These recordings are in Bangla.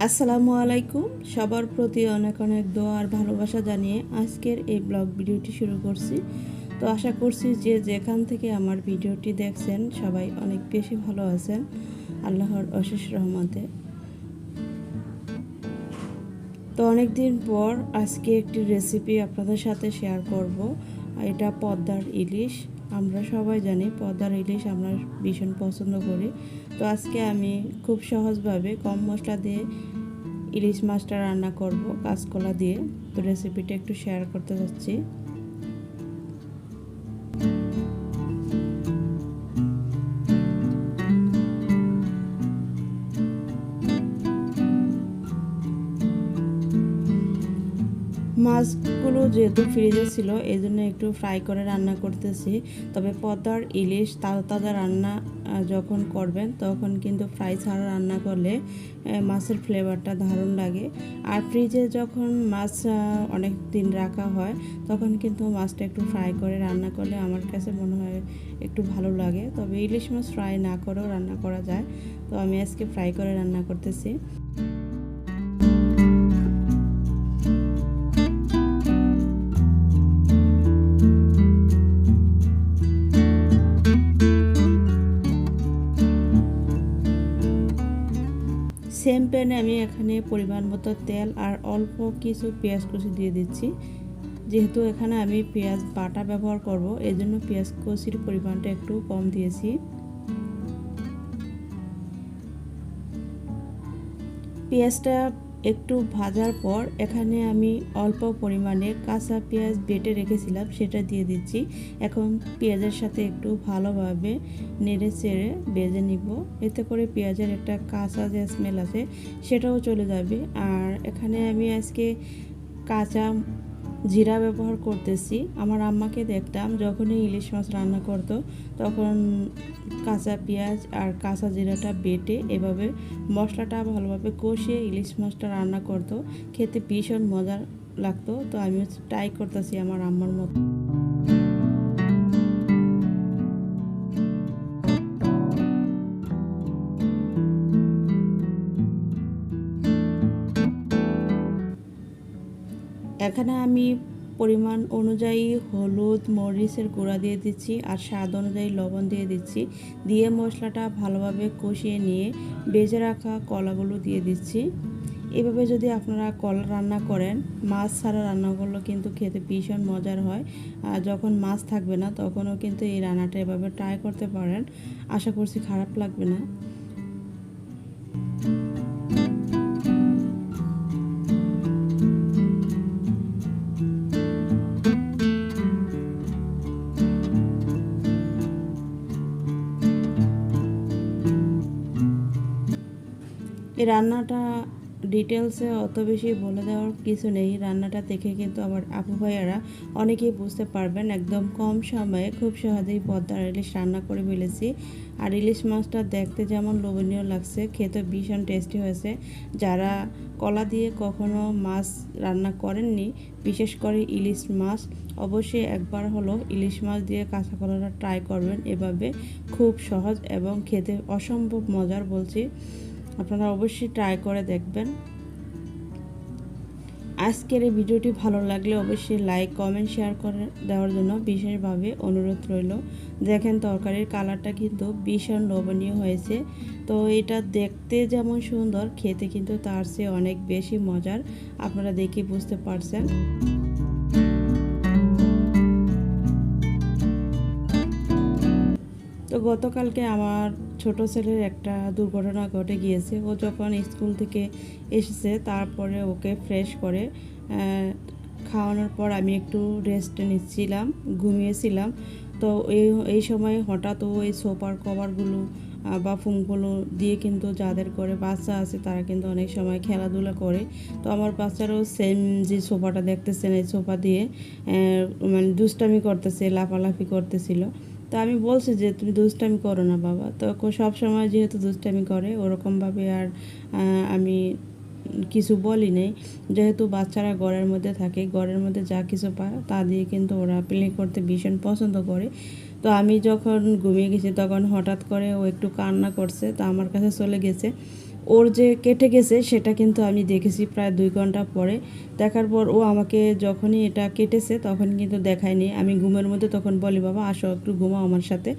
আসসালামু আলাইকুম। সবার প্রতি অনেক অনেক দোয়া আর ভালোবাসা জানিয়ে আজকের এই ব্লগ ভিডিওটি শুরু করছি। তো আশা করছি যে যেখান থেকে আমার ভিডিওটি দেখছেন সবাই অনেক বেশি ভালো আছেন আল্লাহর অশেষ রহমতে। তো অনেক দিন পর আজকে একটি রেসিপি আপনাদের সাথে শেয়ার করব। এটা পদ্মার ইলিশ। আমরা সবাই জানি পদ্মার ইলিশ আমরা ভীষণ পছন্দ করি। তো আজকে আমি খুব সহজভাবে কম মশলা দিয়ে ইলিশ মাছটা রান্না করব কাঁচকলা দিয়ে। তো রেসিপিটা একটু শেয়ার করতে যাচ্ছি। মাছগুলো যেহেতু ফ্রিজে ছিল এই জন্য একটু ফ্রাই করে রান্না করতেছি। তবে পদ্মার ইলিশ তাজা তাজা রান্না যখন করবেন তখন কিন্তু ফ্রাই ছাড়া রান্না করলে মাছের ফ্লেভারটা দারুণ লাগে। আর ফ্রিজে যখন মাছ অনেক দিন রাখা হয় তখন কিন্তু মাছটা একটু ফ্রাই করে রান্না করলে আমার কাছে মনে হয় একটু ভালো লাগে। তবে ইলিশ মাছ ফ্রাই না করেও রান্না করা যায়। তো আমি আজকে ফ্রাই করে রান্না করতেছি। সেম প্যানে আমি এখানে পরিমাণ মতো তেল আর অল্প কিছু পেঁয়াজ কুচি দিয়ে দিচ্ছি। যেহেতু এখানে আমি পেঁয়াজ বাটা ব্যবহার করব এই জন্য পেঁয়াজ কুচির পরিমাণটা একটু কম দিয়েছি। পেঁয়াজটা একটু ভাজার পর এখানে আমি অল্প পরিমাণে কাঁচা পেঁয়াজ বেটে রেখেছিলাম সেটা দিয়ে দিচ্ছি। এখন পেঁয়াজের সাথে একটু ভালোভাবে নেড়ে চেড়ে ভেজে নিব। এতে করে পেঁয়াজের একটা কাঁচা যে স্মেল আছে সেটাও চলে যাবে। আর এখানে আমি আজকে কাঁচা জিরা ব্যবহার করতেছি। আমার আম্মাকে দেখতাম যখনই ইলিশ মাছ রান্না করতো তখন কাঁচা পেঁয়াজ আর কাঁচা জিরাটা বেটে এভাবে মশলাটা ভালোভাবে কষিয়ে ইলিশ মাছটা রান্না করতো। খেতে ভীষণ মজার লাগতো। তো আমি ট্রাই করতেছি আমার আম্মার মতো। এখানে আমি পরিমাণ অনুযায়ী হলুদ মরিচের গুঁড়া দিয়ে দিচ্ছি আর স্বাদ অনুযায়ী লবণ দিয়ে দিচ্ছি। দিয়ে মশলাটা ভালোভাবে কষিয়ে নিয়ে ভেজে রাখা কলাগুলো দিয়ে দিচ্ছি। এভাবে যদি আপনারা কলা রান্না করেন মাছ ছাড়া রান্নাগুলো কিন্তু খেতে ভীষণ মজার হয়। আর যখন মাছ থাকবে না তখনও কিন্তু এই রান্নাটা এভাবে ট্রাই করতে পারেন। আশা করছি খারাপ লাগবে না। এই রান্নাটা ডিটেলসে অত বেশি বলে দেওয়ার কিছু নেই। রান্নাটা দেখে কিন্তু আমার আপু ভাইয়ারা অনেকেই বুঝতে পারবেন। একদম কম সময়ে খুব সহজেই পদ্মার ইলিশ রান্না করে ফেলেছি। আর ইলিশ মাছটা দেখতে যেমন লোভনীয় লাগছে খেতে ভীষণ টেস্টি হয়েছে। যারা কলা দিয়ে কখনো মাছ রান্না করেননি বিশেষ করে ইলিশ মাছ অবশ্যই একবার হলো ইলিশ মাছ দিয়ে কাঁচা কলাটা ট্রাই করবেন। এভাবে খুব সহজ এবং খেতে অসম্ভব মজার বলছি। আপনারা অবশ্যই ট্রাই করে দেখবেন। আজকের এই ভিডিওটি ভালো লাগলে অবশ্যই লাইক কমেন্ট শেয়ার করে দেওয়ার জন্য বিশেষভাবে অনুরোধ রইল। দেখেন তরকারির কালারটা কিন্তু ভীষণ লোভনীয় হয়েছে। তো এটা দেখতে যেমন সুন্দর খেতে কিন্তু তার চেয়ে অনেক বেশি মজার। আপনারা দেখে বুঝতে পারছেন। তো গতকালকে আমার ছোট ছেলের একটা দুর্ঘটনা ঘটে গিয়েছে। ও যখন স্কুল থেকে এসেছে তারপরে ওকে ফ্রেশ করে খাওয়ানোর পর আমি একটু রেস্ট নিচ্ছিলাম, ঘুমিয়েছিলাম। তো এই সময় হঠাৎ ওই সোফার কভারগুলো বা ফোমগুলো দিয়ে কিন্তু যাদের করে বাচ্চা আছে তারা কিন্তু অনেক সময় খেলাধুলা করে। তো আমার বাচ্চারাও সেম যে সোফাটা দেখতেছেন এই সোফা দিয়ে মানে দুষ্টামি করতেছে, লাফালাফি করতেছিল। তো আমি বলছি যে তুমি দুষ্টামি করো না বাবা। তো সব সময় যেহেতু দুষ্টামি করে ওরকমভাবে আর আমি কিছু বলি নেই। যেহেতু বাচ্চারা ঘরের মধ্যে থাকে ঘরের মধ্যে যা কিছু পায় তা দিয়ে কিন্তু ওরা প্লে করতে ভীষণ পছন্দ করে। তো আমি যখন ঘুমিয়ে গেছি তখন হঠাৎ করে ও একটু কান্না করছে, তা আমার কাছে চলে গেছে। ওর যে কেটে গেছে সেটা কিন্তু আমি দেখেছি প্রায় 2 ঘন্টা পরে। দেখার পর ও আমাকে যখনই এটা কেটেছে তখন কিন্তু দেখায়নি। আমি ঘুমের মধ্যে তখন বলি, বাবা আসো একটু ঘুমাও আমার সাথে।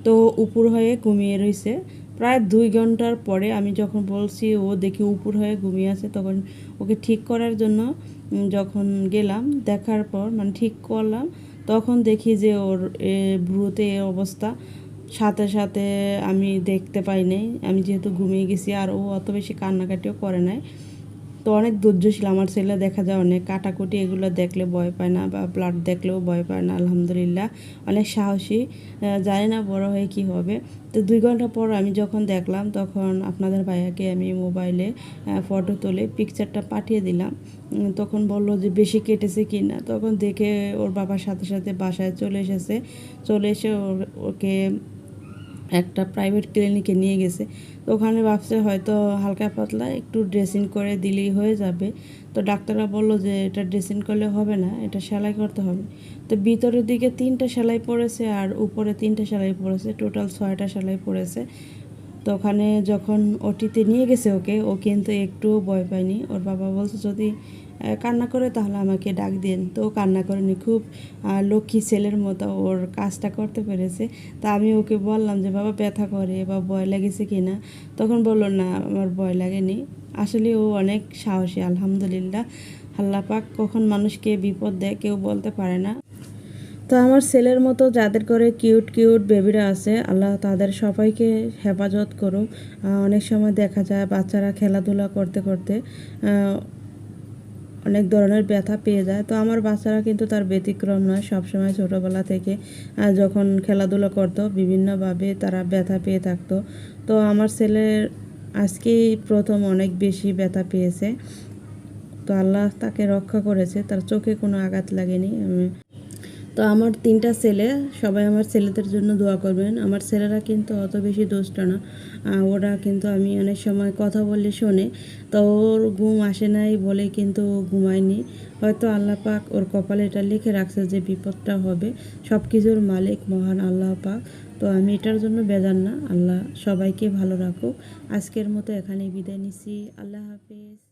তো উপর হয়ে ঘুমিয়ে রয়েছে। প্রায় 2 ঘন্টার পরে আমি যখন বলছি, ও দেখি উপর হয়ে ঘুমিয়ে আছে, তখন ওকে ঠিক করার জন্য যখন গেলাম, দেখার পর মানে ঠিক করলাম, তখন দেখি যে ওর ভ্রুতে এ অবস্থা। সাথে সাথে আমি দেখতে পাই নাই, আমি যেহেতু ঘুমিয়ে গেছি, আর ও অত বেশি কান্নাকাটিও করে নাই। তো অনেক ধৈর্যশীল আমার ছেলে, দেখা যায় অনেক কাটাকুটি এগুলো দেখলে ভয় পায় না, বা ব্লাড দেখলেও ভয় পায় না, আলহামদুলিল্লাহ অনেক সাহসী। জানি না বড় হয়ে কি হবে। তো 2 ঘন্টা পর আমি যখন দেখলাম, তখন আপনাদের ভাইয়াকে আমি মোবাইলে ফটো তুলে পিকচারটা পাঠিয়ে দিলাম। তখন বললো যে বেশি কেটেছে কি না। তখন দেখে ওর বাবার সাথে সাথে বাসায় চলে এসেছে। চলে এসে ওকে একটা প্রাইভেট ক্লিনিকে নিয়ে গেছে। তো ওখানে ভাবছে হয়তো হালকা পাতলা একটু ড্রেসিং করে দিলেই হয়ে যাবে। তো ডাক্তাররা বললো যে এটা ড্রেসিং করলে হবে না, এটা সেলাই করতে হবে। তো ভিতরের দিকে 3টা সেলাই পড়েছে, আর উপরে 3টা সেলাই পড়েছে, টোটাল 6টা সেলাই পড়েছে। তো ওখানে যখন ওটিতে নিয়ে গেছে ওকে, ও কিন্তু একটুও ভয় পায়নি। ওর বাবা বলছে যদি কান্না করে তাহলে আমাকে ডাক দিন। তো ও কান্না করেনি, খুব লক্ষ্মী ছেলের মতো ওর কাজটা করতে পেরেছে। তা আমি ওকে বললাম যে বাবা ব্যথা করে বা ভয় লেগেছে কি না। তখন বললো না আমার ভয় লাগেনি। আসলে ও অনেক সাহসী, আলহামদুলিল্লাহ। আল্লাহ পাক কখন মানুষকে বিপদ দেয় কেউ বলতে পারে না। তো আমার ছেলের মতো যাদের করে কিউট কিউট বেবিরা আছে, আল্লাহ তাদের সবাইকে হেফাজত করুক। অনেক সময় দেখা যায় বাচ্চারা খেলাধুলা করতে করতে অনেক ধরনের ব্যথা পেয়ে যায়। তো আমার বাচ্চারা কিন্তু তার ব্যতিক্রম নয়। সবসময় ছোটোবেলা থেকে যখন খেলাধুলা করতো বিভিন্নভাবে তারা ব্যথা পেয়ে থাকতো। তো আমার ছেলের আজকেই প্রথম অনেক বেশি ব্যথা পেয়েছে। তো আল্লাহ তাকে রক্ষা করেছে, তার চোখে কোনো আঘাত লাগেনি। তো আমার 3টা ছেলে, সবাই আমার ছেলেদের জন্য দোয়া করবেন। আমার ছেলেরা কিন্তু অত বেশি দুষ্ট না। ওরা কিন্তু আমি অনেক সময় কথা বললে শোনে। তো ওর ঘুম আসে নাই বলে কিন্তু ঘুমায়নি। হয়তো আল্লাহ পাক ওর কপালে এটা লিখে রাখছে যে বিপদটা হবে। সব কিছুর মালিক মহান আল্লাহ পাক। তো আমি এটার জন্য বেজার না। আল্লাহ সবাইকে ভালো রাখুক। আজকের মতো এখানেই বিদায় নিচ্ছি। আল্লাহ হাফেজ।